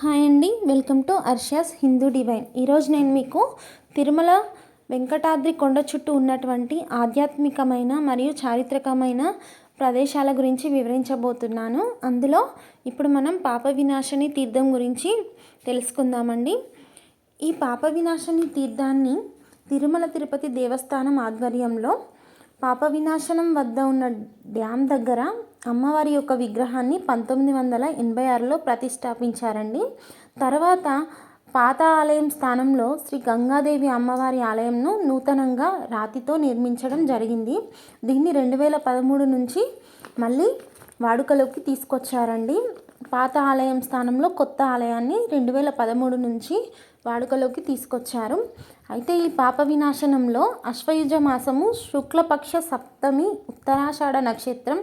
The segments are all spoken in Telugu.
హాయ్ అండి, వెల్కమ్ టు అర్షాస్ హిందూ డివైన్. ఈరోజు నేను మీకు తిరుమల వెంకటాద్రి కొండ చుట్టూ ఉన్నటువంటి ఆధ్యాత్మికమైన మరియు చారిత్రకమైన ప్రదేశాల గురించి వివరించబోతున్నాను. అందులో ఇప్పుడు మనం పాప వినాశిని తీర్థం గురించి తెలుసుకుందామండి. ఈ పాప వినాశిని తీర్థాన్ని తిరుమల తిరుపతి దేవస్థానం ఆధ్వర్యంలో పాప వినాశనం వద్ద ఉన్న డ్యామ్ దగ్గర అమ్మవారి యొక్క విగ్రహాన్ని 1986లో ప్రతిష్టాపించారండి. తర్వాత పాత ఆలయం స్థానంలో శ్రీ గంగాదేవి అమ్మవారి ఆలయంను నూతనంగా రాతితో నిర్మించడం జరిగింది. దీన్ని 2013 నుంచి మళ్ళీ వాడుకలోకి తీసుకొచ్చారండి. పాత ఆలయం స్థానంలో కొత్త ఆలయాన్ని 2013 నుంచి వాడుకలోకి తీసుకొచ్చారు. అయితే ఈ పాప వినాశనంలో అశ్వయుజ మాసము శుక్లపక్ష సప్తమి ఉత్తరాషాఢ నక్షత్రం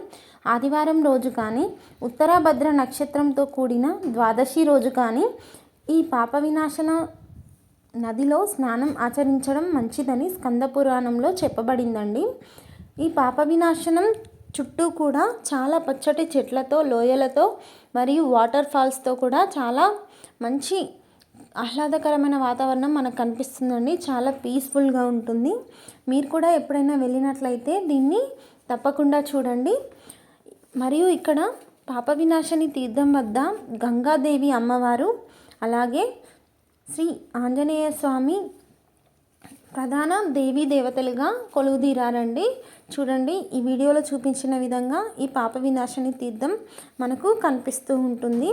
ఆదివారం రోజు కానీ, ఉత్తరాభద్ర నక్షత్రంతో కూడిన ద్వాదశి రోజు కానీ ఈ పాప వినాశన నదిలో స్నానం ఆచరించడం మంచిదని స్కంద పురాణంలో చెప్పబడిందండి. ఈ పాప వినాశనం చుట్టూ కూడా చాలా పచ్చటి చెట్లతో, లోయలతో మరియు వాటర్ ఫాల్స్తో కూడా చాలా మంచి ఆహ్లాదకరమైన వాతావరణం మనకు కనిపిస్తుందండి. చాలా పీస్ఫుల్గా ఉంటుంది. మీరు కూడా ఎప్పుడైనా వెళ్ళినట్లయితే దీన్ని తప్పకుండా చూడండి. మరియు ఇక్కడ పాప వినాశిని తీర్థం వద్ద గంగాదేవి అమ్మవారు, అలాగే శ్రీ ఆంజనేయ స్వామి ప్రధాన దేవీ దేవతలుగా కొలువుదీరారండి. చూడండి, ఈ వీడియోలో చూపించిన విధంగా ఈ పాప వినాశిని తీర్థం మనకు కనిపిస్తూ ఉంటుంది.